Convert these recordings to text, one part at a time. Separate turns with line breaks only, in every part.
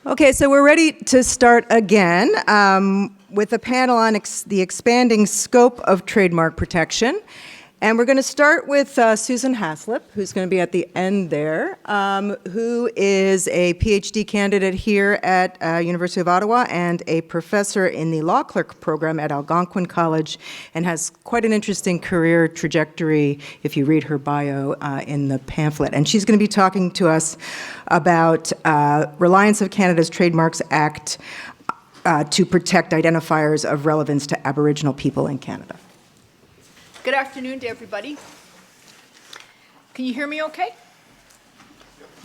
Okay, so we're ready to start again with a panel on the expanding scope of trademark protection. And we're going to start with Susan Haslip, who's going to be at the end there, who is a PhD candidate here at University of Ottawa and a professor in the law clerk program at Algonquin College, and has quite an interesting career trajectory if you read her bio in the pamphlet. And she's going to be talking to us about reliance of Canada's Trademarks Act to protect identifiers of relevance to Aboriginal people in Canada.
Good afternoon to everybody. Can you hear me okay?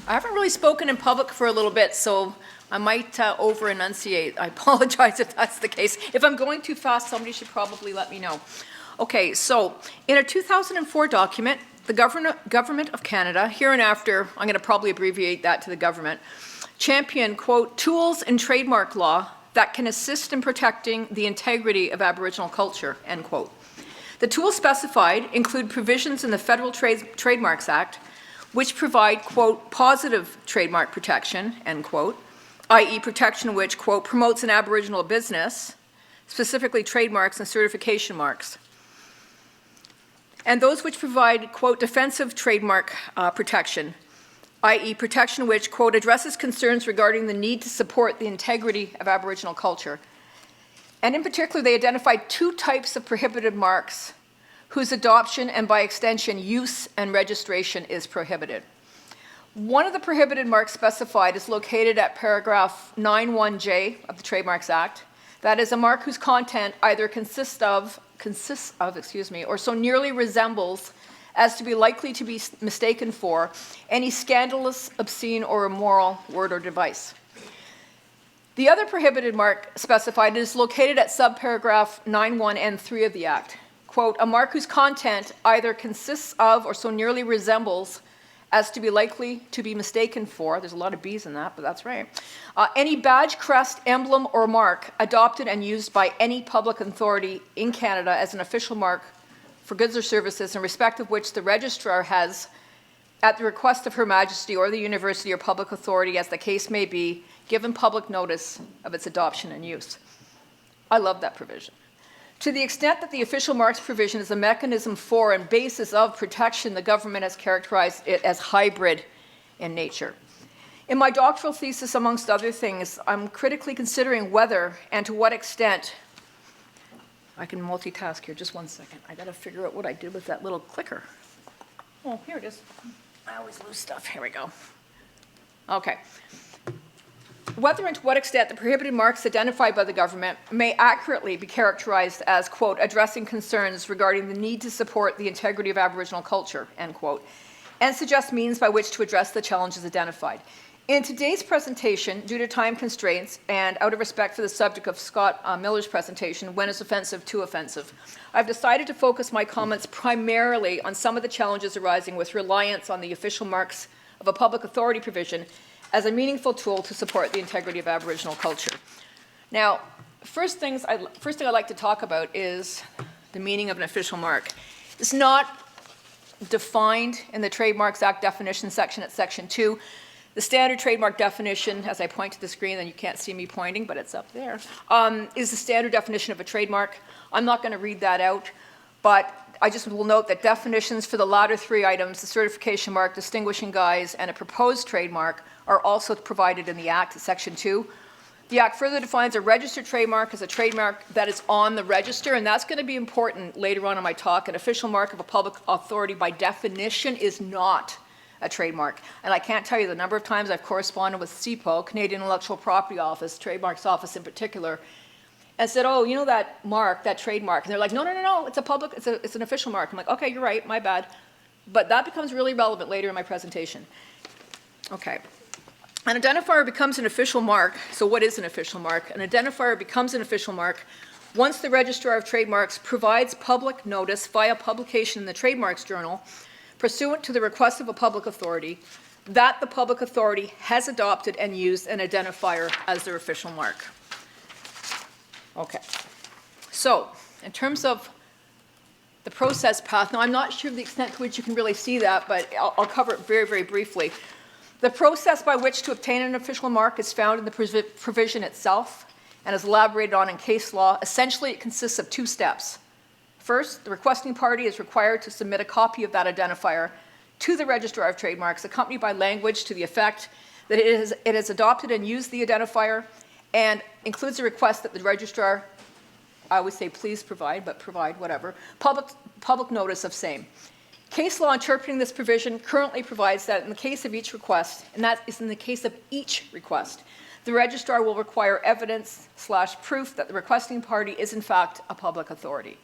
I haven't really spoken in public for a little bit, so I might over-enunciate. I apologize if that's the case. If I'm going too fast, somebody should probably let me know. Okay, so in a 2004 document, the Government of Canada, hereinafter, I'm going to probably abbreviate that to the government, championed, quote, tools in trademark law that can assist in protecting the integrity of Aboriginal culture, end quote. The tools specified include provisions in the Federal Trademarks Act, which provide, quote, positive trademark protection, end quote, i.e. protection which, quote, promotes an Aboriginal business, specifically trademarks and certification marks. And those which provide, quote, defensive trademark protection, i.e. protection which, quote, addresses concerns regarding the need to support the integrity of Aboriginal culture. And in particular, they identified two types of prohibited marks whose adoption and, by extension, use and registration is prohibited. One of the prohibited marks specified is located at paragraph 9(1)J of the Trademarks Act. That is a mark whose content either consists of, or so nearly resembles as to be likely to be mistaken for any scandalous, obscene, or immoral word or device. The other prohibited mark specified is located at subparagraph 9(1)N3 of the Act. Quote, a mark whose content either consists of or so nearly resembles as to be likely to be mistaken for, there's a lot of B's in that, but that's right, any badge, crest, emblem, or mark adopted and used by any public authority in Canada as an official mark for goods or services in respect of which the registrar has, at the request of Her Majesty or the university or public authority, as the case may be, given public notice of its adoption and use. I love that provision. To the extent that the official marks provision is a mechanism for and basis of protection, the government has characterized it as hybrid in nature. In my doctoral thesis, amongst other things, I'm critically considering whether and to what extent, I can multitask here, just one second. I gotta figure out what I did with that little clicker. Oh, here it is. I always lose stuff, here we go. Okay. Whether and to what extent the prohibited marks identified by the government may accurately be characterized as, quote, addressing concerns regarding the need to support the integrity of Aboriginal culture, end quote, and suggest means by which to address the challenges identified. In today's presentation, due to time constraints and out of respect for the subject of Scott Miller's presentation, when is offensive, too offensive, I've decided to focus my comments primarily on some of the challenges arising with reliance on the official marks of a public authority provision as a meaningful tool to support the integrity of Aboriginal culture. Now, first thing I'd like to talk about is the meaning of an official mark. It's not defined in the Trademarks Act definition section at section 2. The standard trademark definition, as I point to the screen, and you can't see me pointing, but it's up there, is the standard definition of a trademark. I'm not going to read that out, but I just will note that definitions for the latter three items, the certification mark, distinguishing guise, and a proposed trademark, are also provided in the Act, section 2. The Act further defines a registered trademark as a trademark that is on the register, and that's going to be important later on in my talk. An official mark of a public authority, by definition, is not a trademark. And I can't tell you the number of times I've corresponded with CIPO, Canadian Intellectual Property Office, Trademarks Office in particular, and said, oh, you know that mark, that trademark? And they're like, no, it's an official mark. I'm like, okay, you're right, my bad. But that becomes really relevant later in my presentation. Okay. An identifier becomes an official mark. So what is an official mark? An identifier becomes an official mark once the Registrar of Trademarks provides public notice via publication in the Trademarks Journal, pursuant to the request of a public authority, that the public authority has adopted and used an identifier as their official mark. Okay. So, in terms of the process path, now I'm not sure of the extent to which you can really see that, but I'll cover it very, very briefly. The process by which to obtain an official mark is found in the provision itself and is elaborated on in case law. Essentially, it consists of 2 steps. First, the requesting party is required to submit a copy of that identifier to the Registrar of Trademarks, accompanied by language to the effect that it has adopted and used the identifier, and includes a request that the registrar, I would say please provide, but provide whatever, public notice of same. Case law interpreting this provision currently provides that in the case of each request, and that is in the case of each request, the registrar will require evidence/proof that the requesting party is in fact a public authority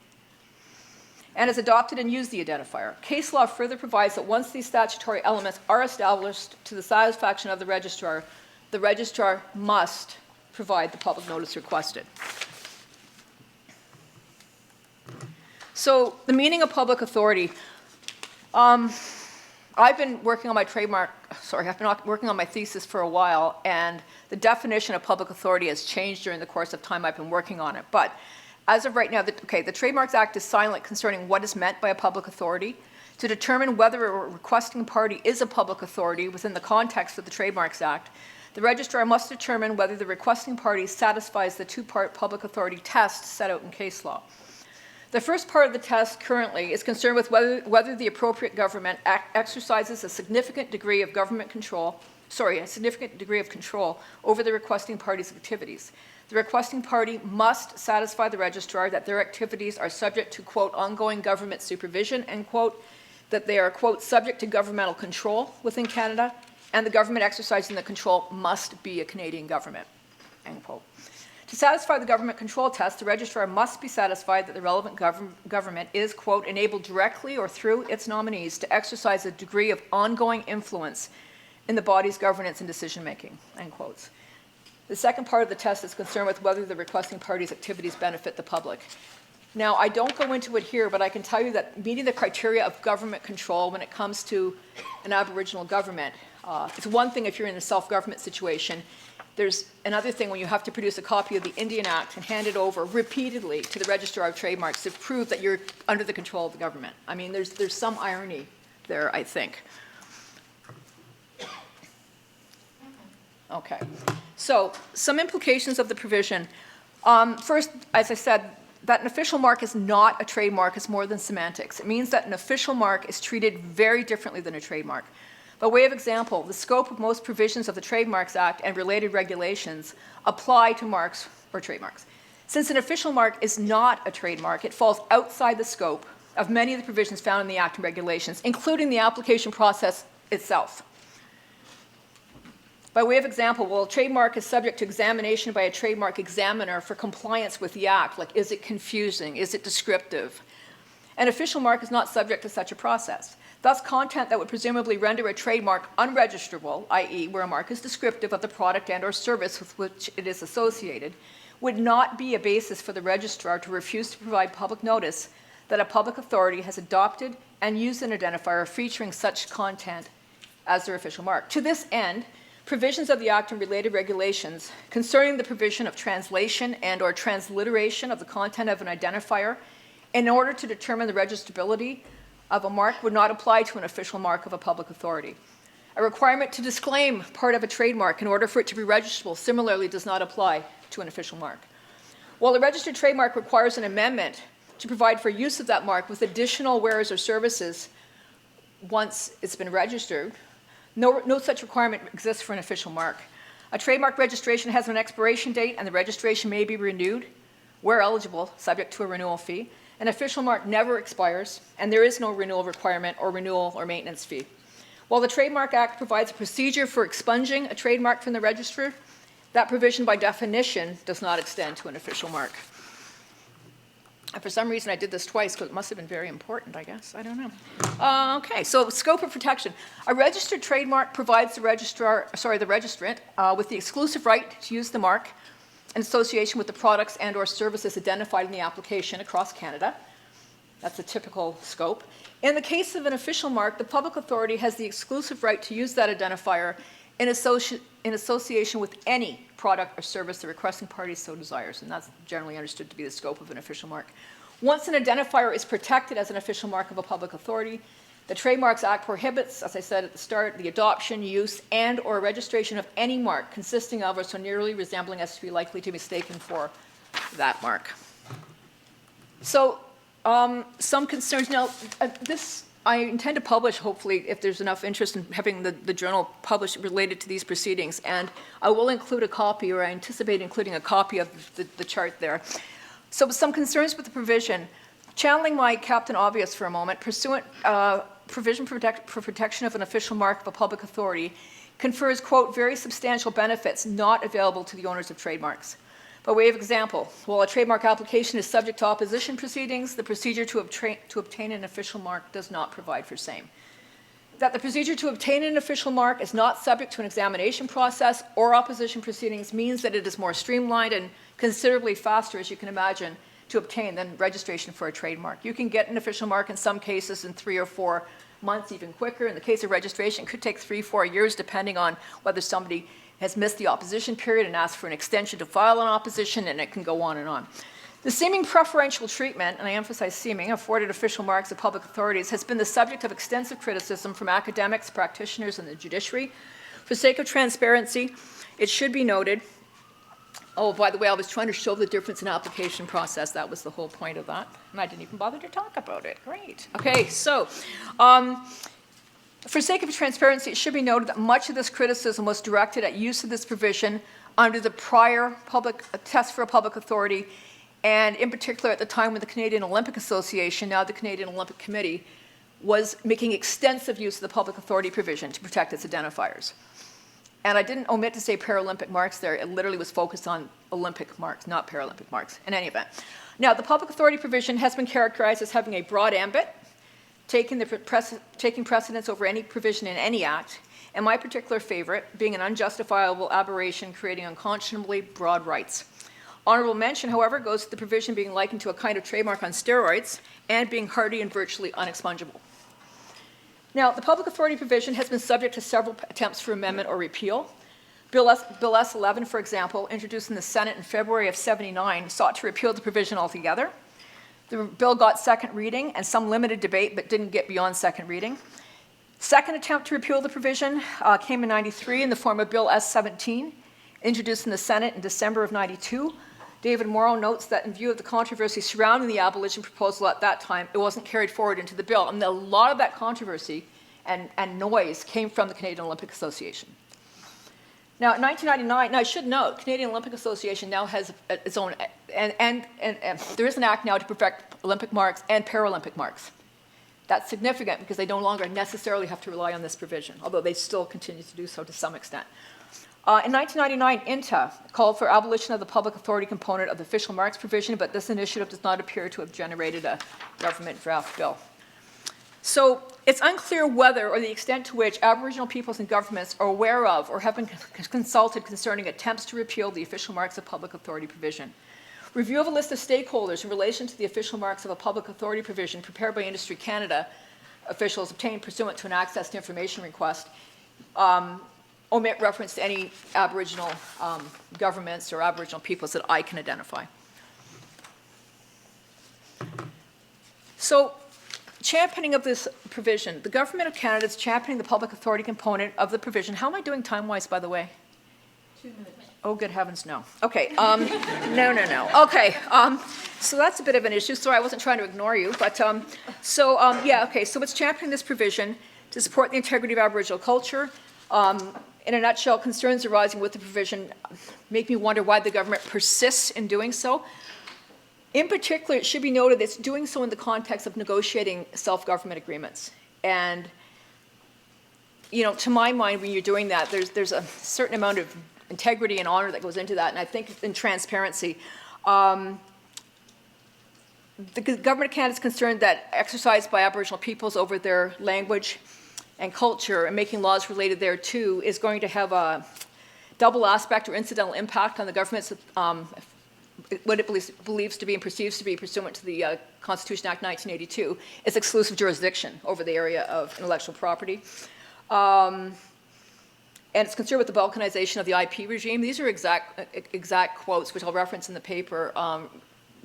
and has adopted and used the identifier. Case law further provides that once these statutory elements are established to the satisfaction of the registrar must provide the public notice requested. So the meaning of public authority. I've been working on my thesis for a while, and the definition of public authority has changed during the course of time I've been working on it. But as of right now, the Trademarks Act is silent concerning what is meant by a public authority. To determine whether a requesting party is a public authority within the context of the Trademarks Act, the registrar must determine whether the requesting party satisfies the 2-part public authority test set out in case law. The first part of the test currently is concerned with whether the appropriate government exercises a significant degree of control over the requesting party's activities. The requesting party must satisfy the registrar that their activities are subject to, quote, ongoing government supervision, end quote, that they are, quote, subject to governmental control within Canada, and the government exercising the control must be a Canadian government, end quote. To satisfy the government control test, the registrar must be satisfied that the relevant government is, quote, enabled directly or through its nominees to exercise a degree of ongoing influence in the body's governance and decision-making, end quotes. The second part of the test is concerned with whether the requesting party's activities benefit the public. Now, I don't go into it here, but I can tell you that meeting the criteria of government control when it comes to an Aboriginal government, it's one thing if you're in a self-government situation. There's another thing when you have to produce a copy of the Indian Act and hand it over repeatedly to the Registrar of Trademarks to prove that you're under the control of the government. I mean, there's some irony there, I think. Okay, so some implications of the provision. First, as I said, that an official mark is not a trademark is more than semantics. It means that an official mark is treated very differently than a trademark. By way of example, the scope of most provisions of the Trademarks Act and related regulations apply to marks or trademarks. Since an official mark is not a trademark, it falls outside the scope of many of the provisions found in the Act and regulations, including the application process itself. By way of example, while a trademark is subject to examination by a trademark examiner for compliance with the Act, like is it confusing, is it descriptive, an official mark is not subject to such a process. Thus, content that would presumably render a trademark unregisterable, i.e. where a mark is descriptive of the product and or service with which it is associated, would not be a basis for the registrar to refuse to provide public notice that a public authority has adopted and used an identifier featuring such content as their official mark. To this end, provisions of the Act and related regulations concerning the provision of translation and or transliteration of the content of an identifier in order to determine the registrability of a mark would not apply to an official mark of a public authority. A requirement to disclaim part of a trademark in order for it to be registrable similarly does not apply to an official mark. While a registered trademark requires an amendment to provide for use of that mark with additional wares or services once it's been registered, no such requirement exists for an official mark. A trademark registration has an expiration date and the registration may be renewed, where eligible, subject to a renewal fee. An official mark never expires, and there is no renewal requirement or renewal or maintenance fee. While the Trademark Act provides a procedure for expunging a trademark from the register, that provision by definition does not extend to an official mark. And for some reason I did this twice because it must have been very important, I guess. I don't know. Okay, so scope of protection. A registered trademark provides the registrant with the exclusive right to use the mark in association with the products and or services identified in the application across Canada. That's a typical scope. In the case of an official mark, the public authority has the exclusive right to use that identifier in association with any product or service the requesting party so desires, and that's generally understood to be the scope of an official mark. Once an identifier is protected as an official mark of a public authority, The Trademarks Act prohibits, as I said at the start, the adoption, use, and/or registration of any mark consisting of or so nearly resembling as to be likely to be mistaken for that mark. So, some concerns. Now, this I intend to publish, hopefully, if there's enough interest in having the journal published related to these proceedings, and I will include a copy, or I anticipate including a copy of the chart there. So, some concerns with the provision. Channeling my Captain Obvious for a moment, pursuant provision for protection of an official mark of a public authority confers, quote, very substantial benefits not available to the owners of trademarks. By way of example, while a trademark application is subject to opposition proceedings, the procedure to obtain an official mark does not provide for same. That the procedure to obtain an official mark is not subject to an examination process or opposition proceedings means that it is more streamlined and considerably faster, as you can imagine, to obtain than registration for a trademark. You can get an official mark in some cases in 3 or 4 months, even quicker. In the case of registration, it could take 3 or 4 years, depending on whether somebody has missed the opposition period and asked for an extension to file an opposition, and it can go on and on. The seeming preferential treatment, and I emphasize seeming, afforded official marks of public authorities has been the subject of extensive criticism from academics, practitioners, and the judiciary. For sake of transparency, it should be noted, oh, by the way, I was trying to show the difference in application process. That was the whole point of that, and I didn't even bother to talk about it. Great. Okay, so for sake of transparency, it should be noted that much of this criticism was directed at use of this provision under the prior public test for a public authority, and in particular at the time when the Canadian Olympic Association, now the Canadian Olympic Committee, was making extensive use of the public authority provision to protect its identifiers. And I didn't omit to say Paralympic marks there. It literally was focused on Olympic marks, not Paralympic marks, in any event. Now, the public authority provision has been characterized as having a broad ambit, taking precedence over any provision in any act, and my particular favorite being an unjustifiable aberration creating unconscionably broad rights. Honorable mention, however, goes to the provision being likened to a kind of trademark on steroids and being hardy and virtually unexpungible. Now, the public authority provision has been subject to several attempts for amendment or repeal. Bill S-11, for example, introduced in the Senate in February of '79, sought to repeal the provision altogether. The bill got second reading and some limited debate, but didn't get beyond second reading. Second attempt to repeal the provision came in '93 in the form of Bill S-17, introduced in the Senate in December of '92. David Morrow notes that in view of the controversy surrounding the abolition proposal at that time, it wasn't carried forward into the bill. And a lot of that controversy and noise came from the Canadian Olympic Association. Now, in 1999, now I should note, Canadian Olympic Association now has its own, and there is an act now to protect Olympic marks and Paralympic marks. That's significant because they no longer necessarily have to rely on this provision, although they still continue to do so to some extent. In 1999, INTA called for abolition of the public authority component of the official marks provision, but this initiative does not appear to have generated a government draft bill. So it's unclear whether or the extent to which Aboriginal peoples and governments are aware of or have been consulted concerning attempts to repeal the official marks of public authority provision. Review of a list of stakeholders in relation to the official marks of a public authority provision prepared by Industry Canada officials obtained pursuant to an access to information request omit reference to any Aboriginal governments or Aboriginal peoples that I can identify. So, championing of this provision. The Government of Canada is championing the public authority component of the provision. How am I doing time-wise, by the way?
2 minutes.
Oh, good heavens, no. Okay, no. Okay, so that's a bit of an issue. Sorry, I wasn't trying to ignore you. But, yeah, okay, so it's championing this provision to support the integrity of Aboriginal culture. In a nutshell, concerns arising with the provision make me wonder why the government persists in doing so. In particular, it should be noted that it's doing so in the context of negotiating self-government agreements. And, you know, to my mind, when you're doing that, there's a certain amount of integrity and honor that goes into that, and I think in transparency. The Government of Canada is concerned that exercise by Aboriginal peoples over their language and culture and making laws related thereto is going to have a double aspect or incidental impact on the government's what it believes to be and perceives to be pursuant to the Constitution Act 1982 is exclusive jurisdiction over the area of intellectual property. And it's concerned with the balkanization of the IP regime. These are exact quotes, which I'll reference in the paper,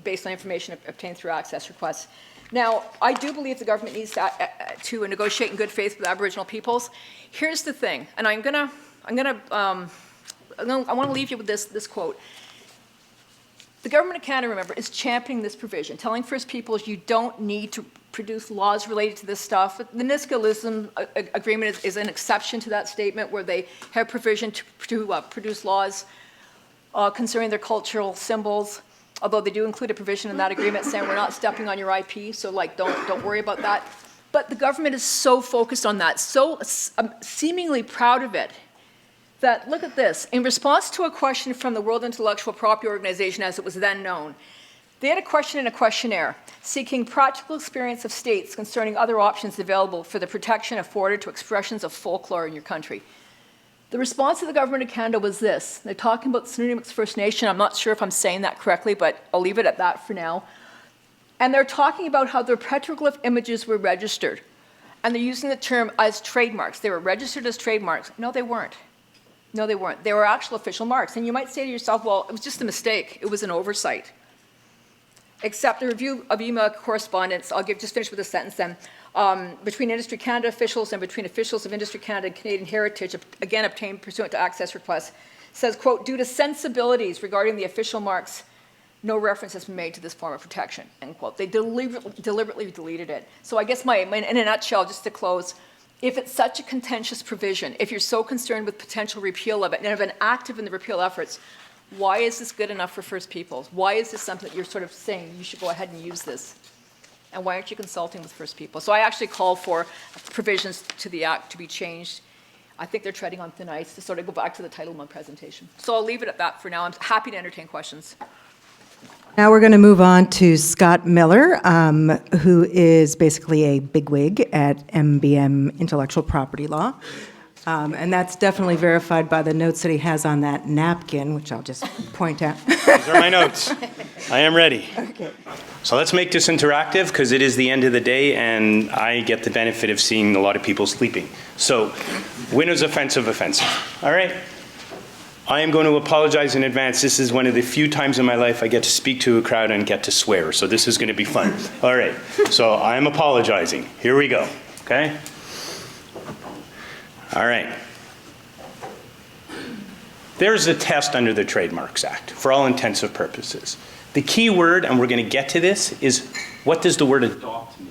based on information obtained through access requests. Now, I do believe the government needs to negotiate in good faith with Aboriginal peoples. Here's the thing, and I want to leave you with this quote. The government of Canada, remember, is championing this provision, telling First Peoples you don't need to produce laws related to this stuff. The Nisga'a agreement is an exception to that statement, where they have provision to produce laws concerning their cultural symbols, although they do include a provision in that agreement saying we're not stepping on your IP, so like don't worry about that. But the government is so focused on that, so seemingly proud of it, that, look at this, in response to a question from the World Intellectual Property Organization, as it was then known, they had a question in a questionnaire seeking practical experience of states concerning other options available for the protection afforded to expressions of folklore in your country. The response of the government of Canada was this. They're talking about Snuneymuxw First Nation. I'm not sure if I'm saying that correctly, but I'll leave it at that for now. And they're talking about how their petroglyph images were registered. And they're using the term as trademarks. They were registered as trademarks. No, they weren't. No, they weren't. They were actual official marks. And you might say to yourself, well, it was just a mistake. It was an oversight. Except the review of email correspondence, just finish with a sentence then, between Industry Canada officials and between officials of Industry Canada and Canadian Heritage, again obtained pursuant to access requests, says, quote, due to sensibilities regarding the official marks, no reference has been made to this form of protection, end quote. They deliberately deleted it. So I guess in a nutshell, just to close, if it's such a contentious provision, if you're so concerned with potential repeal of it and have been active in the repeal efforts, why is this good enough for First Peoples? Why is this something that you're sort of saying you should go ahead and use this? And why aren't you consulting with First Peoples? So I actually call for provisions to the Act to be changed. I think they're treading on thin ice, to sort of go back to the title of my presentation. So I'll leave it at that for now. I'm happy to entertain questions.
Now we're going to move on to Scott Miller, who is basically a bigwig at MBM Intellectual Property Law. And that's definitely verified by the notes that he has on that napkin, which I'll just point out.
These are my notes. I am ready.
Okay.
So let's make this interactive, because it is the end of the day and I get the benefit of seeing a lot of people sleeping. So, winners offensive. All right? I am going to apologize in advance. This is one of the few times in my life I get to speak to a crowd and get to swear. So this is going to be fun. All right. So I am apologizing. Here we go. Okay? All right. There's a test under the Trademarks Act for all intensive purposes. The key word, and we're going to get to this, is what does the word adopt mean?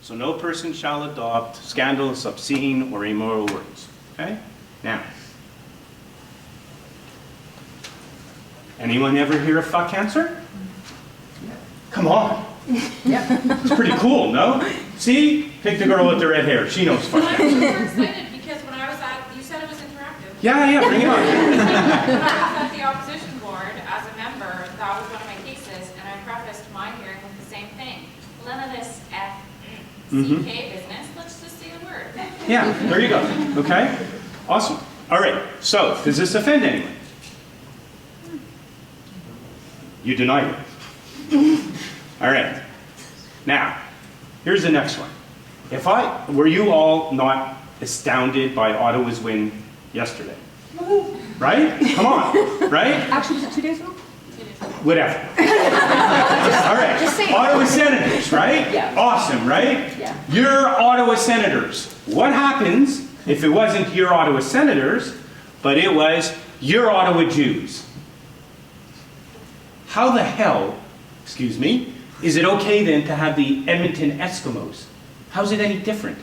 So no person shall adopt scandalous, obscene, or immoral words. Okay? Now, anyone ever hear a fuck answer? Come on.
Yeah.
It's pretty cool, no? See? Pick the girl with the red hair. She knows fuck
I'm
answer.
super excited because when I was you said it was interactive.
Yeah, bring it on.
When I was at the opposition board as a member, that was one of my cases, and I prefaced my hearing with the same thing. None of this FCK business, let's just say a word.
Yeah, there you go. Okay? Awesome. All right, so does this offend anyone? You deny it. All right. Now, here's the next one. Were you all not astounded by Ottawa's win yesterday? Right? Come on, right?
Actually, was it 2 days ago?
Whatever. All right. Ottawa Senators, right?
Yeah.
Awesome, right?
Yeah.
You're Ottawa Senators. What happens if it wasn't your Ottawa Senators, but it was your Ottawa Jews? How the hell, excuse me, is it okay then to have the Edmonton Eskimos? How's it any different?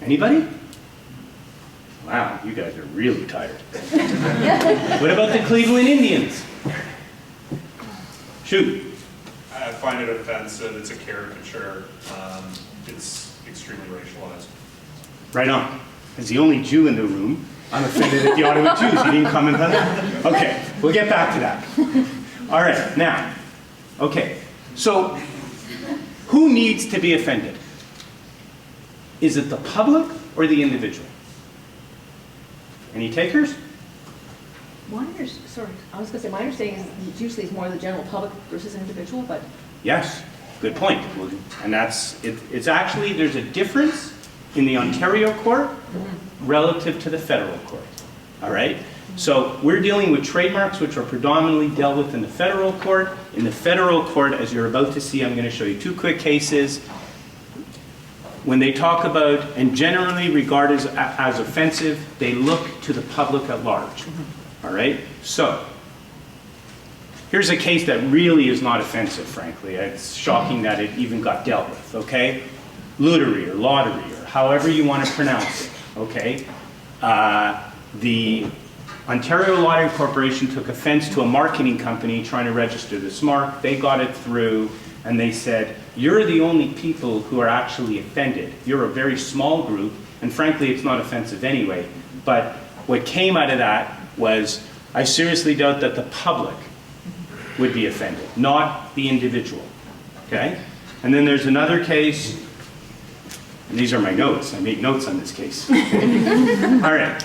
Anybody? Wow, you guys are really tired. What about the Cleveland Indians? Shoot.
I find it offensive. It's a caricature. It's extremely racialized.
Right on. As the only Jew in the room, I'm offended at the Ottawa Jews. You didn't comment on that? Okay, we'll get back to that. All right, now, okay. So, who needs to be offended? Is it the public or the individual? Any takers?
My understanding is usually it's more the general public versus an individual, but
Yes, good point. And it's actually, there's a difference in the Ontario court relative to the federal court. All right? So we're dealing with trademarks, which are predominantly dealt with in the federal court. In the federal court, as you're about to see, I'm going to show you two quick cases. When they talk about and generally regard as offensive, they look to the public at large. All right? So here's a case that really is not offensive, frankly. It's shocking that it even got dealt with, okay? Lottery or lottery, or however you want to pronounce it, okay? The Ontario Lottery Corporation took offense to a marketing company trying to register this mark. They got it through, and they said, you're the only people who are actually offended. You're a very small group, and frankly, it's not offensive anyway. But what came out of that was, I seriously doubt that the public would be offended, not the individual, okay? And then there's another case, and these are my notes. I made notes on this case. All right,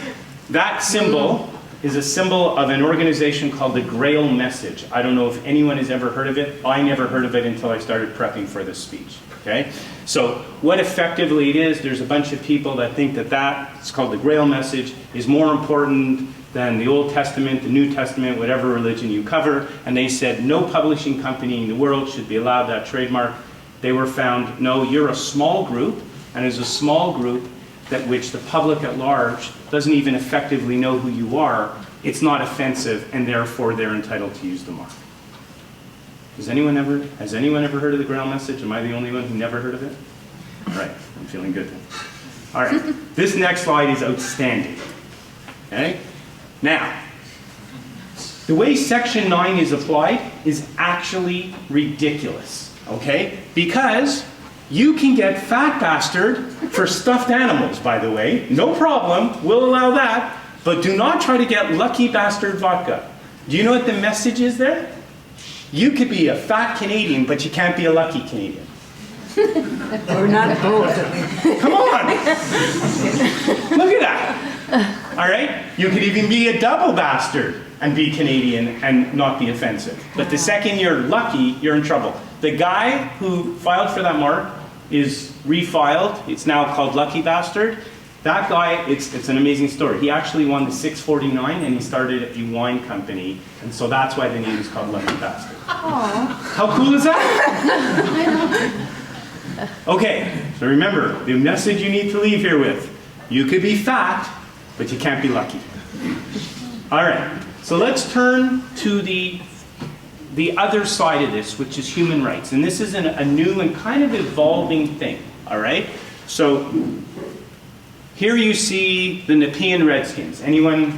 that symbol is a symbol of an organization called the Grail Message. I don't know if anyone has ever heard of it. I never heard of it until I started prepping for this speech, okay? So what effectively it is, there's a bunch of people that think that it's called the Grail Message, is more important than the Old Testament, the New Testament, whatever religion you cover, and they said no publishing company in the world should be allowed that trademark. They were found, no, you're a small group, and as a small group, that which the public at large doesn't even effectively know who you are, it's not offensive, and therefore they're entitled to use the mark. Has anyone ever heard of the Grail Message? Am I the only one who never heard of it? All right, I'm feeling good then. All right, this next slide is outstanding. Okay? Now, the way Section 9 is applied is actually ridiculous, okay? Because you can get fat bastard for stuffed animals, by the way. No problem, we'll allow that. But do not try to get lucky bastard vodka. Do you know what the message is there? You could be a fat Canadian, but you can't be a lucky Canadian.
Or not both, at least.
Come on! Look at that. All right? You could even be a double bastard and be Canadian and not be offensive. But the second you're lucky, you're in trouble. The guy who filed for that mark is refiled. It's now called Lucky Bastard. That guy, it's an amazing story. He actually won the 649 and he started a wine company. And so that's why the name is called Lucky Bastard. Aww. How cool is that? Okay, so remember, the message you need to leave here with, you could be fat, but you can't be lucky. All right, so let's turn to the other side of this, which is human rights. And this is a new and kind of evolving thing, all right? So here you see the Nepean Redskins. Anyone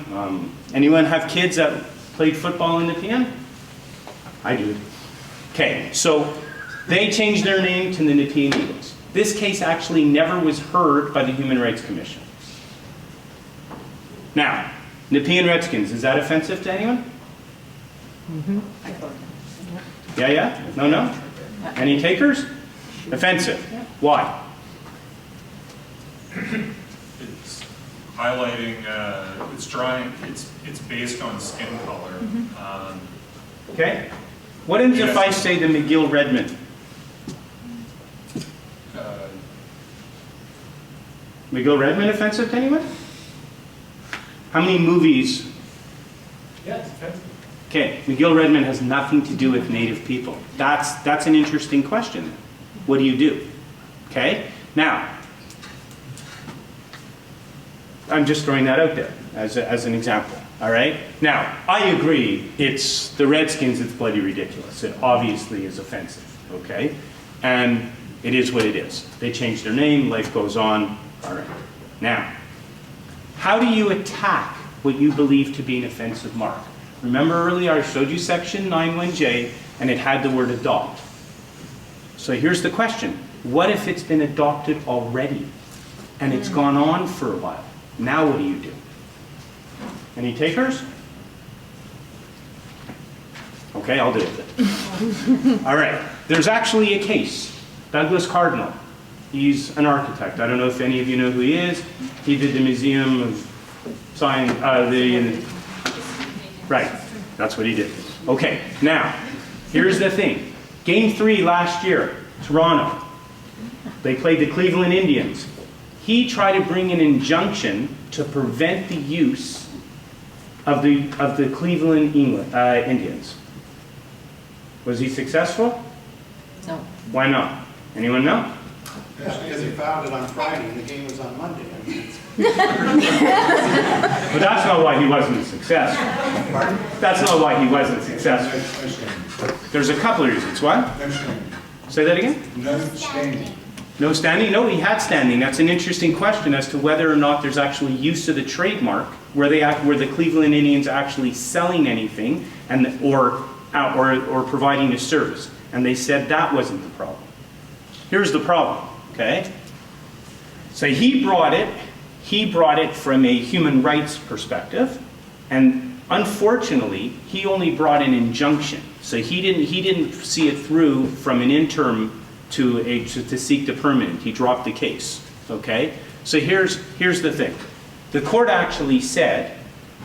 have kids that played football in Nepean? I do. Okay, so they changed their name to the Nepean Eagles. This case actually never was heard by the Human Rights Commission. Now, Nepean Redskins, is that offensive to anyone?
Mm-hmm.
Yeah, yeah? No, no? Any takers? Offensive. Why?
It's highlighting, it's drawing, it's based on skin color.
Okay. What if I say the McGill Redmond? McGill Redmond offensive to anyone? How many movies?
Yeah, it's offensive.
Okay, McGill Redmond has nothing to do with Native people. That's an interesting question. What do you do? Okay, now, I'm just throwing that out there as an example. All right. Now, I agree. It's the Redskins. It's bloody ridiculous. It obviously is offensive. Okay, and it is what it is. They changed their name. Life goes on. All right. Now, how do you attack what you believe to be an offensive mark? Remember earlier I showed you section 9(1)J and it had the word adopt. So here's the question. What if it's been adopted already and it's gone on for a while? Now what do you do? Any takers? Okay, I'll do it. All right. There's actually a case. Douglas Cardinal. He's an architect. I don't know if any of you know who he is. He did the Museum of Science, right, that's what he did. Okay, now, here's the thing. Game 3 last year, Toronto. They played the Cleveland Indians. He tried to bring an injunction to prevent the use of the Cleveland Indians. Was he successful?
No.
Why not? Anyone know?
Yeah, because he fouled it on Friday and the game was on Monday. I mean,
But that's not why he wasn't successful.
pardon?
That's not why he wasn't successful.
No standing.
There's a couple of reasons. What?
No standing.
Say that again?
No standing.
No standing? No, he had standing. That's an interesting question as to whether or not there's actually use of the trademark, where the Cleveland Indians are actually selling anything or providing a service. And they said that wasn't the problem. Here's the problem, okay? So he brought it from a human rights perspective, and unfortunately, he only brought an injunction. So he didn't see it through from an interim to seek the permanent. He dropped the case, okay? So here's the thing. The court actually said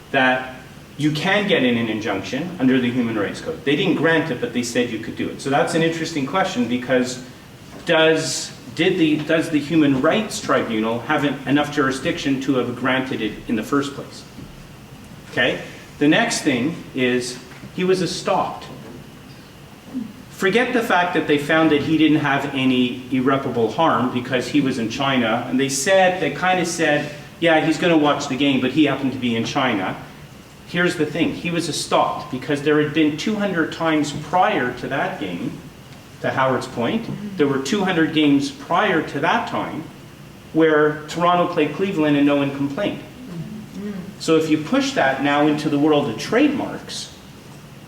that you can get in an injunction under the Human Rights Code. They didn't grant it, but they said you could do it. So that's an interesting question, because does the Human Rights Tribunal have enough jurisdiction to have granted it in the first place? Okay? The next thing is he was stopped. Forget the fact that they found that he didn't have any irreparable harm because he was in China, and they kind of said, yeah, he's going to watch the game, but he happened to be in China. Here's the thing. He was stopped because there had been 200 times prior to that game, to Howard's point, there were 200 games prior to that time where Toronto played Cleveland and no one complained. So if you push that now into the world of trademarks,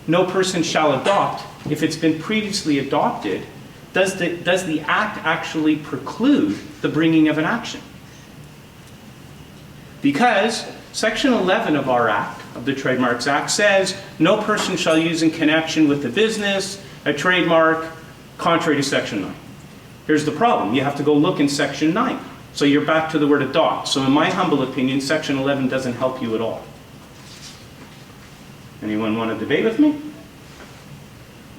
no person shall adopt. If it's been previously adopted, does the act actually preclude the bringing of an action? Because Section 11 of our Act, of the Trademarks Act, says no person shall use in connection with the business a trademark contrary to Section 9. Here's the problem. You have to go look in Section 9. So you're back to the word adopt. So in my humble opinion, Section 11 doesn't help you at all. Anyone want to debate with me?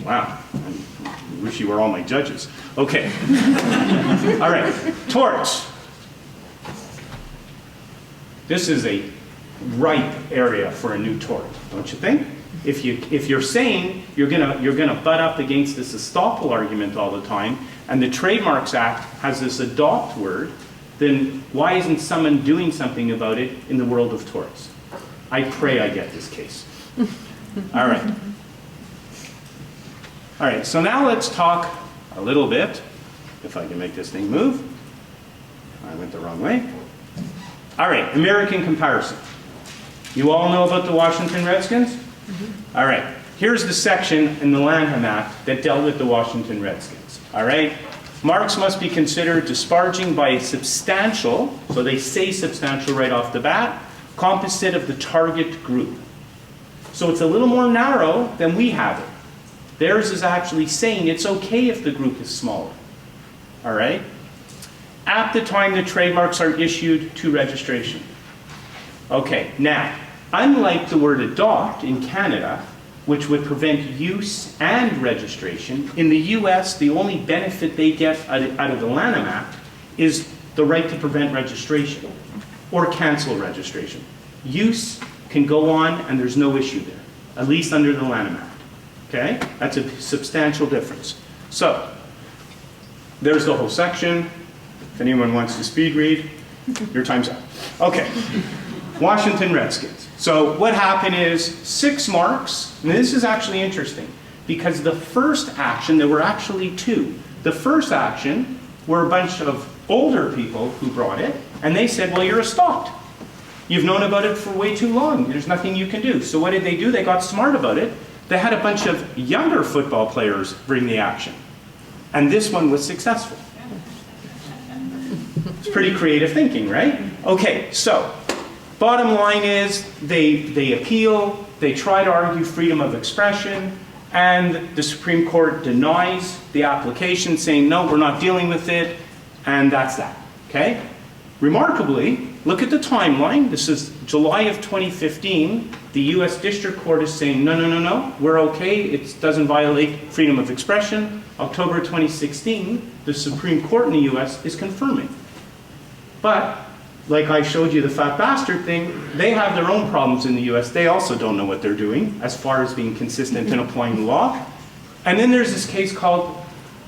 Wow. I wish you were all my judges. Okay. All right. Torts. This is a ripe area for a new tort, don't you think? If you're saying you're gonna butt up against this estoppel argument all the time, and the Trademarks Act has this adopt word, then why isn't someone doing something about it in the world of torts? I pray I get this case. All right. All right, so now let's talk a little bit, if I can make this thing move. I went the wrong way. All right, American comparison. You all know about the Washington Redskins? All right, here's the section in the Lanham Act that dealt with the Washington Redskins. All right, marks must be considered disparaging by a substantial, so they say substantial right off the bat, composite of the target group. So it's a little more narrow than we have it. Theirs is actually saying it's okay if the group is smaller. All right? At the time the trademarks are issued to registration. Okay, now, unlike the word adopt in Canada, which would prevent use and registration, in the US, the only benefit they get out of the Lanham Act is the right to prevent registration or cancel registration. Use can go on and there's no issue there, at least under the Lanham Act. Okay? That's a substantial difference. So, there's the whole section. If anyone wants to speed read, your time's up. Okay. Washington Redskins. So what happened is 6 marks, and this is actually interesting, because the first action, there were actually 2. The first action were a bunch of older people who brought it, and they said, well, you're stopped. You've known about it for way too long. There's nothing you can do. So what did they do? They got smart about it. They had a bunch of younger football players bring the action. And this one was successful. It's pretty creative thinking, right? Okay, so bottom line is they appeal, they try to argue freedom of expression, and the Supreme Court denies the application, saying, no, we're not dealing with it, and that's that, okay? Remarkably, look at the timeline. This is July of 2015. The US District Court is saying, no, no, no, no, we're okay, it doesn't violate freedom of expression. October 2016, the Supreme Court in the US is confirming. But like I showed you the fat bastard thing, they have their own problems in the US. They also don't know what they're doing as far as being consistent in applying the law. And then there's this case called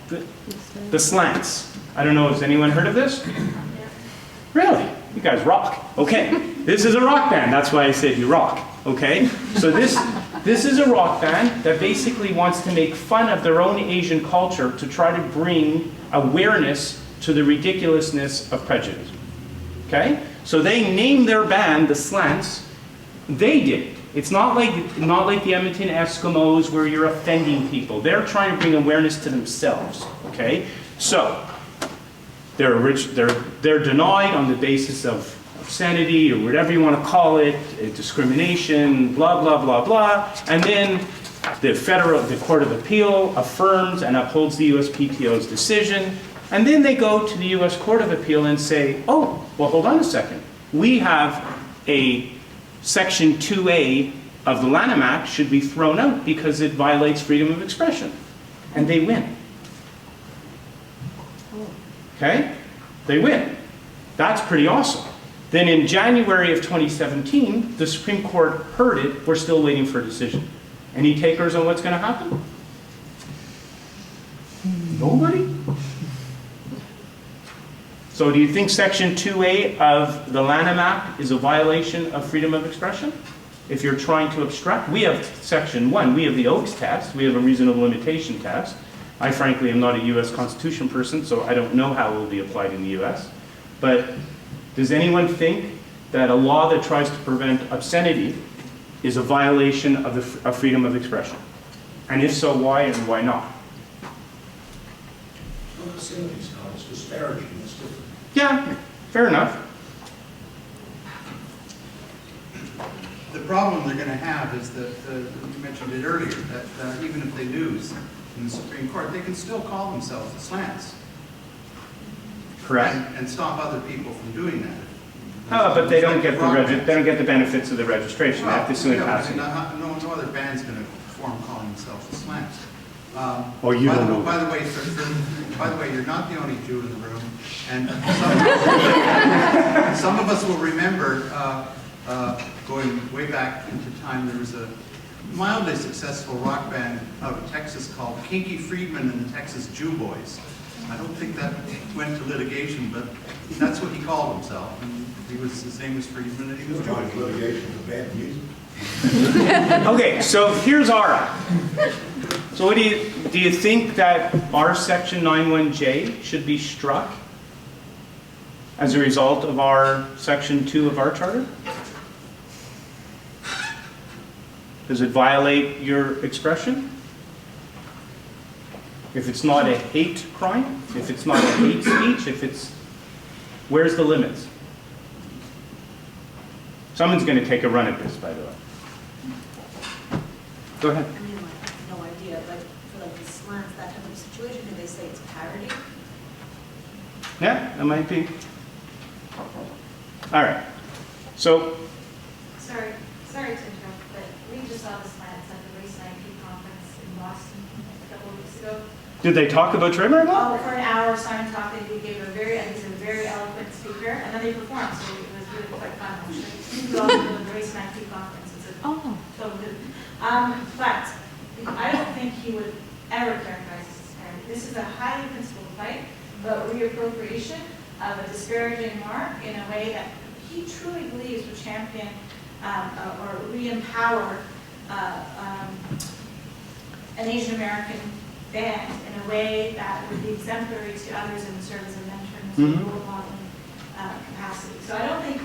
the slants. I don't know, has anyone heard of this? Really? You guys rock. Okay, this is a rock band. That's why I said you rock. Okay, so this is a rock band that basically wants to make fun of their own Asian culture to try to bring awareness to the ridiculousness of prejudice. Okay, so they named their band the Slants. They did. It's not like the Edmonton Eskimos where you're offending people. They're trying to bring awareness to themselves. Okay, so they're denied on the basis of obscenity or whatever you want to call it, discrimination, blah blah blah blah, and then the Court of Appeal affirms and upholds the USPTO's decision, and then they go to the US Court of Appeal and say, oh, well, hold on a second. We have a Section 2A of the Lanham Act should be thrown out because it violates freedom of expression. And they win. Okay? They win. That's pretty awesome. Then in January of 2017, the Supreme Court heard it. We're still waiting for a decision. Any takers on what's going to happen? Nobody? So do you think Section 2A of the Lanham Act is a violation of freedom of expression? If you're trying to obstruct, we have Section 1, we have the Oakes test, we have a reasonable limitation test. I frankly am not a US Constitution person, so I don't know how it will be applied in the US. But does anyone think that a law that tries to prevent obscenity is a violation of freedom of expression? And if so, why and why not?
Well, obscenity's not, it's disparaging, it's different.
Yeah, fair enough.
The problem they're going to have is that, you mentioned it earlier, that even if they lose in the Supreme Court, they can still call themselves the Slants.
Correct.
And stop other people from doing that.
Oh, but they don't get the benefits of the registration. They have to sue in
No
passing.
no other band's going to perform calling themselves the Slants.
Or you don't know.
By the way, you're not the only Jew in the room, and some of us will remember going way back into time. There was a mildly successful rock band out of Texas called Kinky Friedman and the Texas Jew Boys. I don't think that went to litigation, but that's what he called himself. And his name was Friedman, and he was Jewish.
Litigation of bad music.
Okay, so here's our. So what do you think that our Section 91J should be struck as a result of our Section 2 of our charter? Does it violate your expression? If it's not a hate crime, if it's not a hate speech, where's the limits? Someone's going to take a run at this, by the way. Go ahead.
I mean, like, I have no idea, but for like the slants, that type of situation, do they say it's parody?
Yeah, that might be. All right. So,
Sorry to interrupt, but we just saw the slants at the Race 19 conference in Boston a couple of weeks ago.
did they talk about trademark law?
Oh, for an hour, Simon talked, and he gave a very eloquent speaker, and then they performed, so it was really quite fun. I'm sure you go to the Race 19 conference, it's a total good. But I don't think he would ever characterize this as parody. This is a highly principled fight about reappropriation of a disparaging mark in a way that he truly believes would champion or re-empower an Asian American band in a way that would be exemplary to others in the service of mentoring and role modeling capacity. So I don't think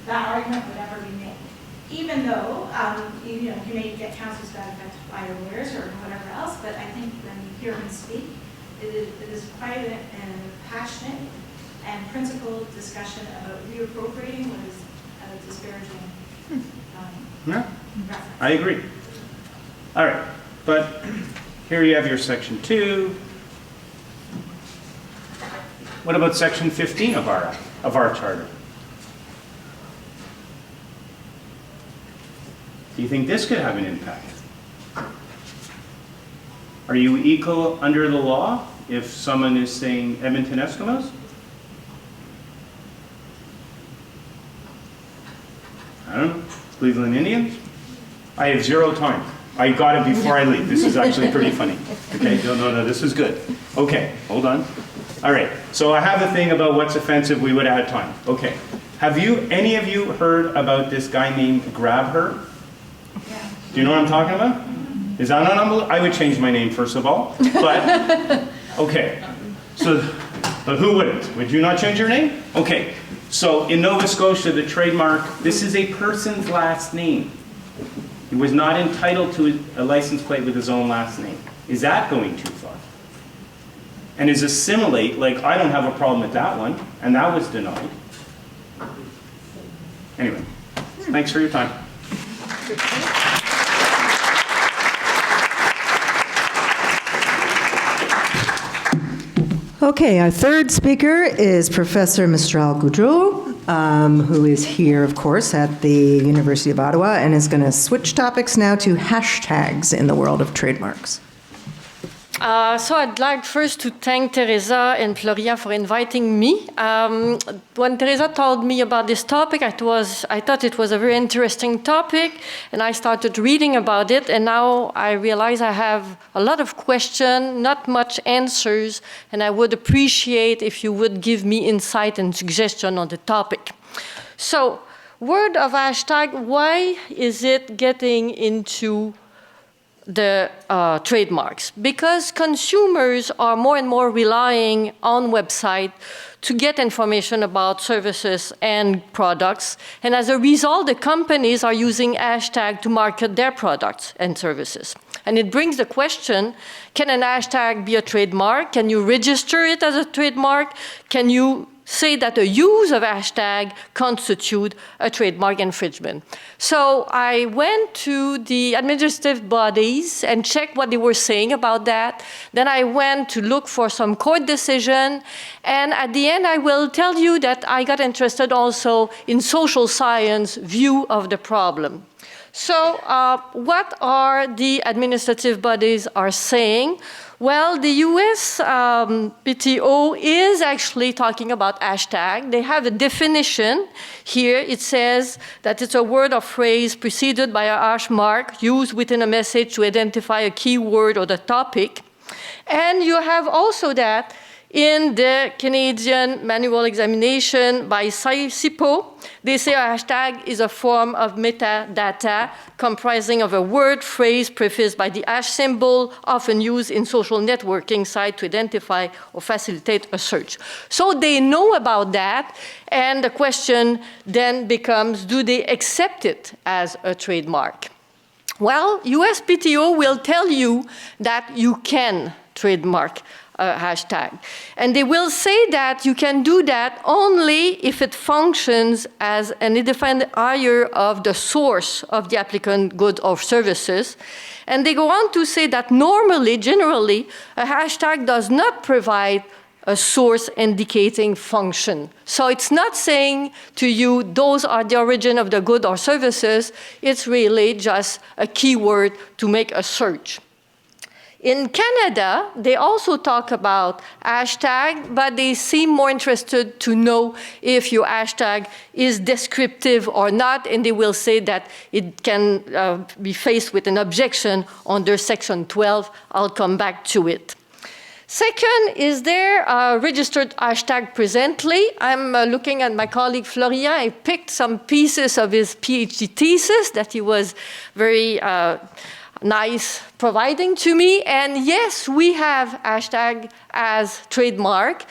that argument would ever be made. Even though, you may get counsel to that effect by your lawyers or whatever else, but I think when you hear him speak, it is quite a passionate and principled discussion about reappropriating what is a disparaging
Yeah,
reference.
I agree. All right, but here you have your Section 2. What about Section 15 of our charter? Do you think this could have an impact? Are you equal under the law if someone is saying Edmonton Eskimos? I don't know. Cleveland Indians? I have 0 time. I got it before I leave. This is actually pretty funny. Okay, no, this is good. Okay, hold on. All right, so I have a thing about what's offensive. We would have had time. Okay. Have any of you heard about this guy named Grab Her? Yeah. Do you know what I'm talking about? Is that not unbelievable? I would change my name first of all, but, okay. So, but who wouldn't? Would you not change your name? Okay. So in Nova Scotia, the trademark, this is a person's last name. He was not entitled to a license plate with his own last name. Is that going too far? And is assimilate, like I don't have a problem with that one, and that was denied. Anyway, thanks for your time.
Okay, our third speaker is Professor Mistral Goudreau, who is here, of course, at the University of Ottawa, and is going to switch topics now to hashtags in the world of trademarks.
So I'd like first to thank Teresa and Floria for inviting me. When Teresa told me about this topic, I thought it was a very interesting topic, and I started reading about it, and now I realize I have a lot of questions, not much answers, and I would appreciate if you would give me insight and suggestion on the topic. So, word of hashtag, why is it getting into the trademarks? Because consumers are more and more relying on websites to get information about services and products. And as a result, the companies are using hashtag to market their products and services. And it brings the question, can an hashtag be a trademark? Can you register it as a trademark? Can you say that the use of hashtag constitute a trademark infringement? So I went to the administrative bodies and checked what they were saying about that. Then I went to look for some court decision. And at the end, I will tell you that I got interested also in social science view of the problem. So what are the administrative bodies are saying? Well, the US PTO is actually talking about hashtag. They have a definition here. It says that it's a word or phrase preceded by a hash mark used within a message to identify a keyword or the topic. And you have also that in the Canadian manual examination by SIPO, they say a hashtag is a form of metadata comprising of a word, phrase, prefaced by the hash symbol, often used in social networking sites to identify or facilitate a search. So they know about that, and the question then becomes, do they accept it as a trademark? Well, USPTO will tell you that you can trademark hashtag. And they will say that you can do that only if it functions as an identifier of the source of the applicant goods or services. And they go on to say that normally, generally, a hashtag does not provide a source indicating function. So it's not saying to you, those are the origin of the good or services. It's really just a keyword to make a search. In Canada, they also talk about hashtag, but they seem more interested to know if your hashtag is descriptive or not, and they will say that it can be faced with an objection under Section 12. I'll come back to it. Second, is there a registered hashtag presently? I'm looking at my colleague Florian. I picked some pieces of his PhD thesis that he was very nice providing to me. And yes, we have hashtag as trademark.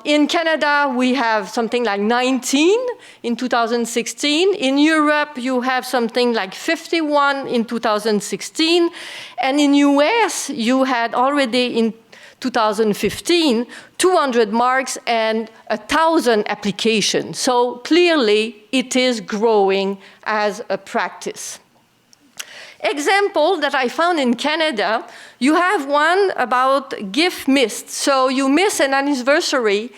In Canada, we have something like 19 in 2016. In Europe, you have something like 51 in 2016. And in US, you had already in 2015, 200 marks and 1,000 applications. So clearly, it is growing as a practice. Example that I found in Canada, you have one about gift missed. So you miss an anniversary,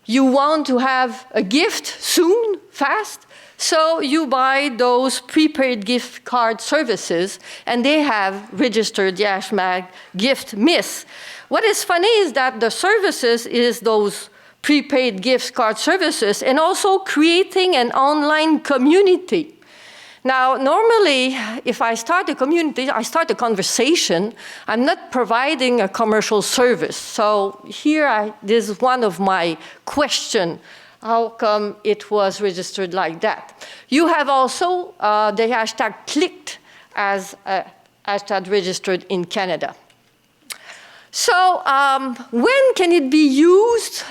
you want to have a gift soon, fast, so you buy those prepaid gift card services, and they have registered the hashtag gift miss. What is funny is that the services is those prepaid gift card services and also creating an online community Now, normally, if I start a community, I start a conversation. I'm not providing a commercial service. So here, this is one of my questions. How come it was registered like that? You have also the hashtag clicked as a hashtag registered in Canada. So when can it be used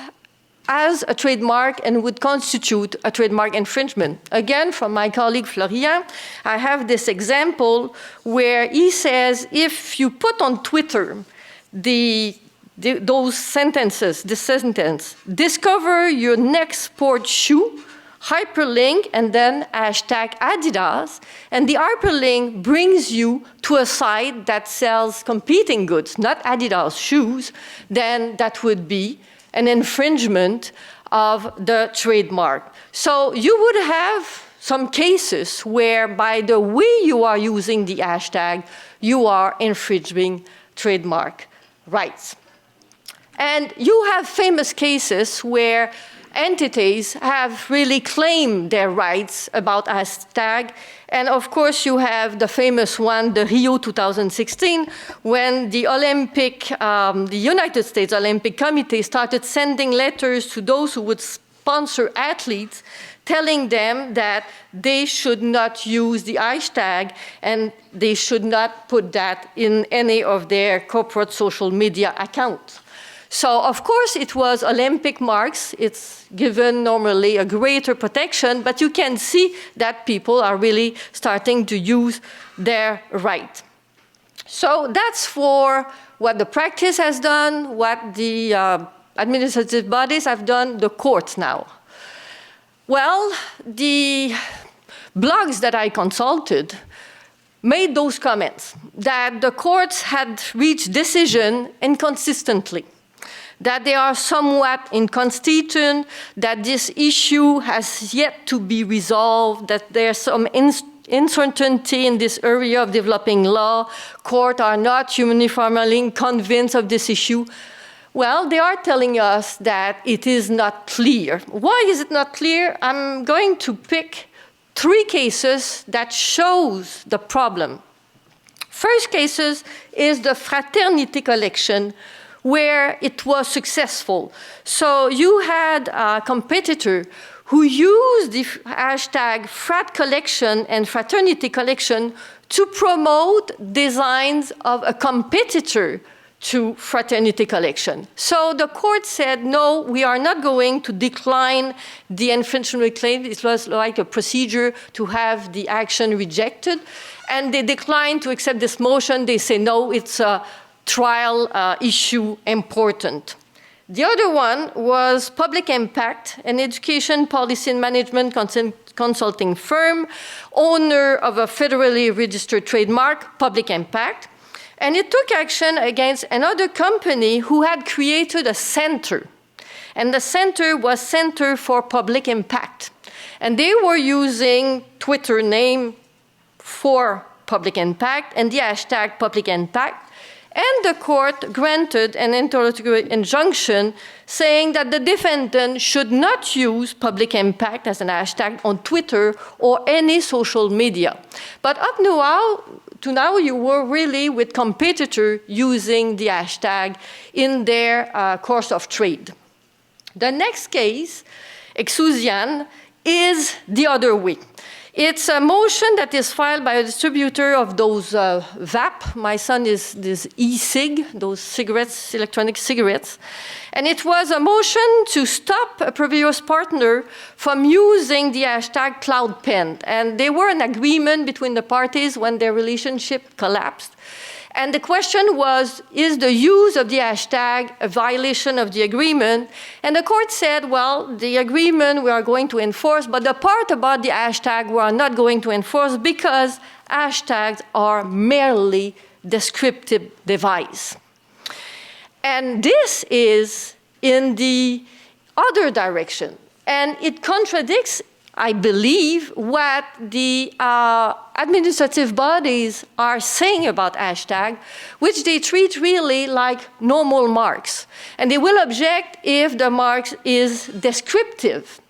as a trademark and would constitute a trademark infringement? Again, from my colleague Florian, I have this example where he says if you put on Twitter those sentences, this sentence, discover your next sport shoe, hyperlink, and then hashtag Adidas, and the hyperlink brings you to a site that sells competing goods, not Adidas shoes, then that would be an infringement of the trademark. So you would have some cases where by the way you are using the hashtag, you are infringing trademark rights. And you have famous cases where entities have really claimed their rights about hashtag. And of course, you have the famous one, the Rio 2016, when the the United States Olympic Committee started sending letters to those who would sponsor athletes, telling them that they should not use the hashtag and they should not put that in any of their corporate social media accounts. So, of course, it was Olympic marks. It's given normally a greater protection, but you can see that people are really starting to use their right. So that's for what the practice has done, what the administrative bodies have done, the courts now. Well, the blogs that I consulted made those comments, that the courts had reached decision inconsistently, that they are somewhat inconsistent, that this issue has yet to be resolved, that there's some uncertainty in this area of developing law. Courts are not uniformly convinced of this issue. Well, they are telling us that it is not clear. Why is it not clear? I'm going to pick 3 cases that shows the problem. First cases is the fraternity collection, where it was successful. So you had a competitor who used the hashtag frat collection and fraternity collection to promote designs of a competitor to fraternity collection. So the court said, no, we are not going to decline the infringement claim. It was like a procedure to have the action rejected. And they declined to accept this motion. They say, no, it's a trial issue important. The other one was Public Impact, an education policy and management consulting firm, owner of a federally registered trademark, Public Impact. And it took action against another company who had created a center. And the center was Center for Public Impact. And they were using Twitter name for Public Impact and the hashtag Public Impact. And the court granted an interlocutory injunction saying that the defendant should not use public impact as an hashtag on Twitter or any social media. But up to now, you were really with competitor using the hashtag in their course of trade. The next case, Exusian, is the other way. It's a motion that is filed by a distributor of those VAP. My son is this e-cig, those cigarettes, electronic cigarettes. And it was a motion to stop a previous partner from using the hashtag CloudPen. And they were in agreement between the parties when their relationship collapsed. And the question was, is the use of the hashtag a violation of the agreement? And the court said, well, the agreement we are going to enforce, but the part about the hashtag we are not going to enforce because hashtags are merely descriptive device. And this is in the other direction. And it contradicts, I believe, what the administrative bodies are saying about hashtag, which they treat really like normal marks. And they will object if the mark is descriptive.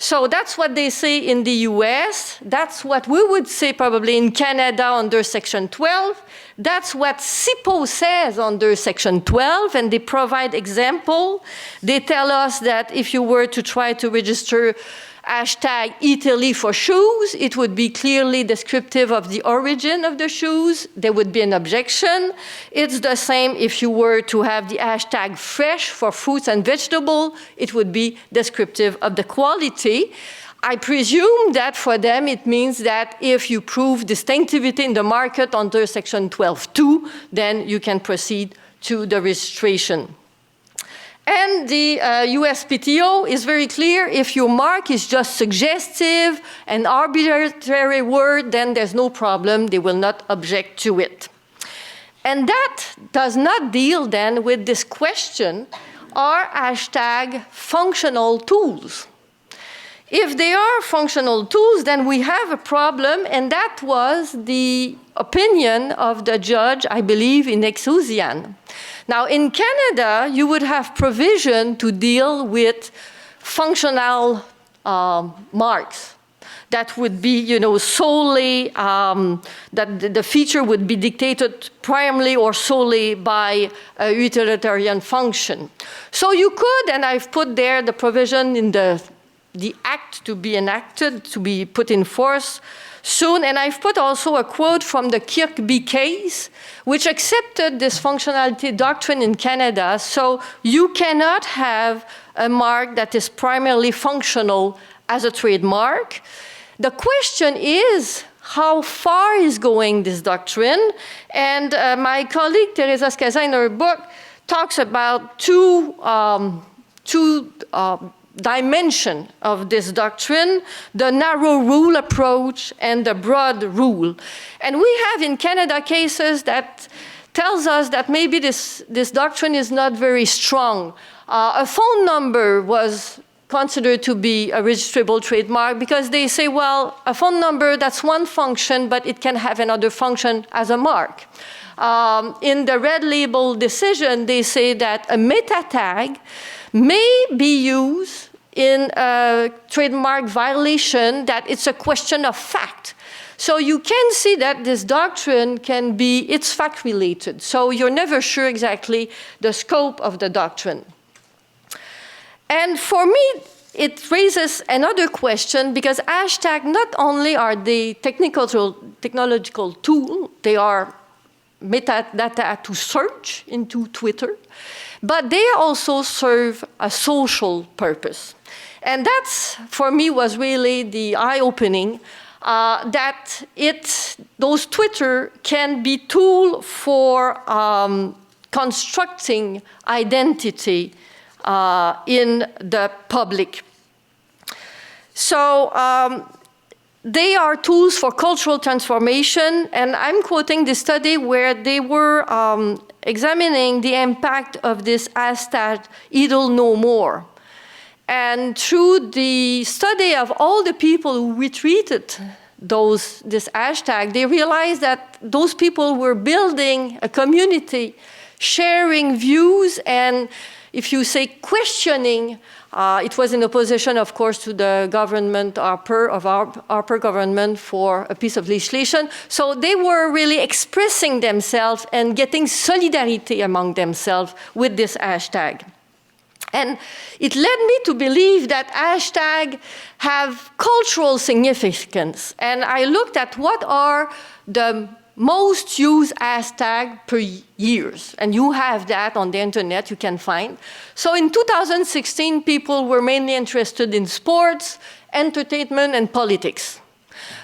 So that's what they say in the US. That's what we would say probably in Canada under Section 12. That's what SIPO says under Section 12, and they provide example. They tell us that if you were to try to register hashtag Italy for shoes, it would be clearly descriptive of the origin of the shoes. There would be an objection. It's the same if you were to have the hashtag fresh for fruits and vegetables. It would be descriptive of the quality. I presume that for them it means that if you prove distinctivity in the market under Section 12.2, then you can proceed to the registration. And the USPTO is very clear. If your mark is just suggestive, an arbitrary word, then there's no problem. They will not object to it. And that does not deal then with this question, are hashtag functional tools? If they are functional tools, then we have a problem, and that was the opinion of the judge, I believe, in Exousian. Now, in Canada, you would have provision to deal with functional marks. That would be, solely, that the feature would be dictated primarily or solely by a utilitarian function. So you could, and I've put there the provision in the act to be enacted, to be put in force soon. And I've put also a quote from the Kirkby case, which accepted this functionality doctrine in Canada. So you cannot have a mark that is primarily functional as a trademark. The question is, how far is going this doctrine? And my colleague, Teresa Scaza, in her book, talks about two dimension of this doctrine, the narrow rule approach and the broad rule. And we have in Canada cases that tells us that maybe this doctrine is not very strong. A phone number was considered to be a registrable trademark because they say, well, a phone number, that's one function, but it can have another function as a mark. In the red label decision, they say that a meta tag may be used in a trademark violation, that it's a question of fact. So you can see that this doctrine can be, it's fact related. So you're never sure exactly the scope of the doctrine. And for me, it raises another question because hashtag not only are they technological tool, they are metadata to search into Twitter, but they also serve a social purpose. And that's, for me, was really the eye-opening, that those Twitter can be tool for constructing identity in the public. So they are tools for cultural transformation, and I'm quoting the study where they were examining the impact of this hashtag idle no more. And through the study of all the people who retweeted this hashtag, they realized that those people were building a community, sharing views, and if you say questioning, it was in opposition, of course, to the government, Harper government, for a piece of legislation. So they were really expressing themselves and getting solidarity among themselves with this hashtag. And it led me to believe that hashtag have cultural significance. And I looked at what are the most used hashtag per years. And you have that on the internet, you can find. So in 2016, people were mainly interested in sports, entertainment, and politics.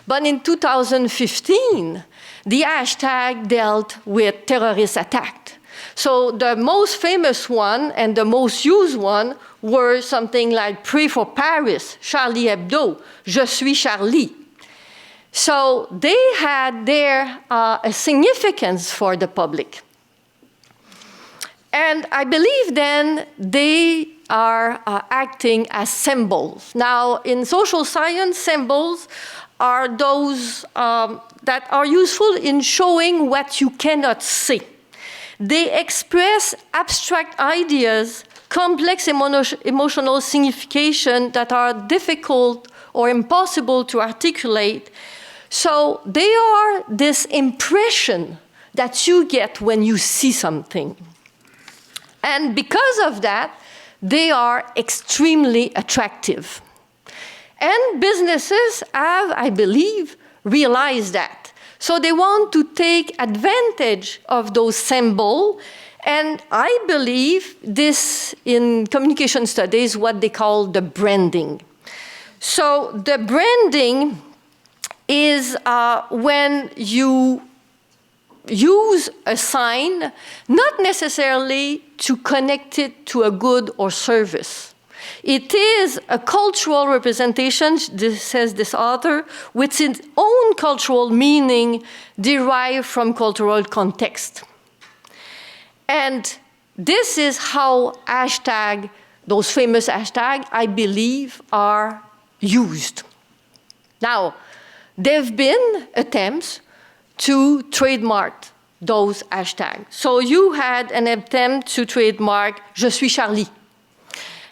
But in 2015, the hashtag dealt with terrorist attack. So the most famous one and the most used one were something like Pray for Paris, Charlie Hebdo, Je suis Charlie. So they had there a significance for the public. And I believe then they are acting as symbols. Now, in social science, symbols are those that are useful in showing what you cannot see. They express abstract ideas complex emotional signification that are difficult or impossible to articulate. So they are this impression that you get when you see something. And because of that, they are extremely attractive. And businesses have, I believe, realized that. So they want to take advantage of those symbols. And I believe this, in communication studies, what they call the branding. So the branding is when you use a sign, not necessarily to connect it to a good or service. It is a cultural representation, says this author, with its own cultural meaning derived from cultural context. And this is how hashtag, those famous hashtags, I believe, are used. Now, there have been attempts to trademark those hashtags. So you had an attempt to trademark Je suis Charlie.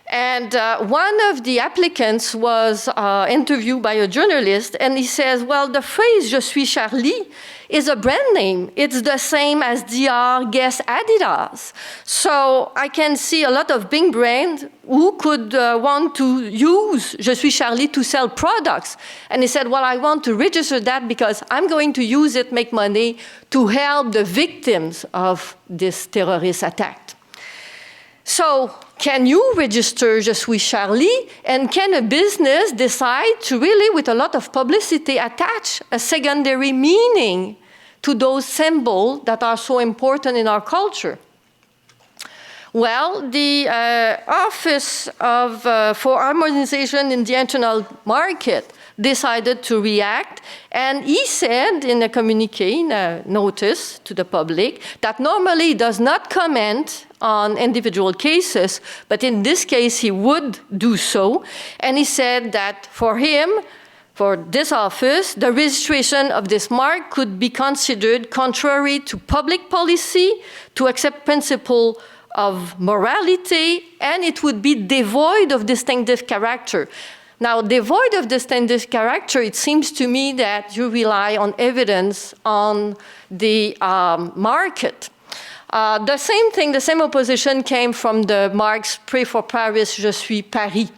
And one of the applicants was interviewed by a journalist, and he says, well, the phrase Je suis Charlie is a brand name. It's the same as DR, Guess, Adidas. So I can see a lot of big brands who could want to use Je suis Charlie to sell products. And he said, well, I want to register that because I'm going to use it, make money, to help the victims of this terrorist attack. So can you register Je suis Charlie? And can a business decide to really, with a lot of publicity, attach a secondary meaning to those symbols that are so important in our culture? Well, the Office for Harmonization in the Internal Market decided to react, and he said in a communique, in a notice to the public, that normally he does not comment on individual cases, but in this case he would do so. And he said that for him, for this office, the registration of this mark could be considered contrary to public policy, to accept principle of morality, and it would be devoid of distinctive character. Now, devoid of distinctive character, it seems to me that you rely on evidence on the market. The same thing, the same opposition came from the marks Pray for Paris, Je suis Paris.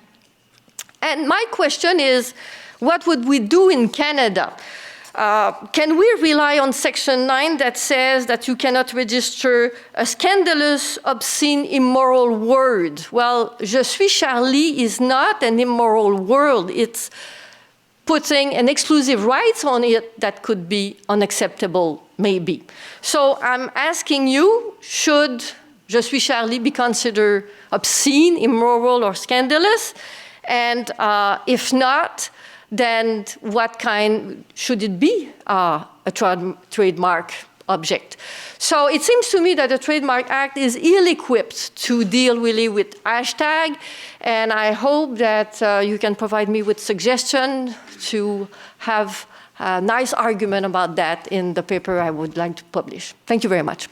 And my question is, what would we do in Canada? Can we rely on Section 9 that says that you cannot register a scandalous, obscene, immoral word? Well, Je suis Charlie is not an immoral word. It's putting an exclusive rights on it that could be unacceptable, maybe. So I'm asking you, should Je suis Charlie be considered obscene, immoral, or scandalous? And if not, then what kind should it be a trademark object? So it seems to me that the Trademark Act is ill-equipped to deal really with hashtag, and I hope that you can provide me with suggestions to have a nice argument about that in the paper I would like to publish. Thank you very much.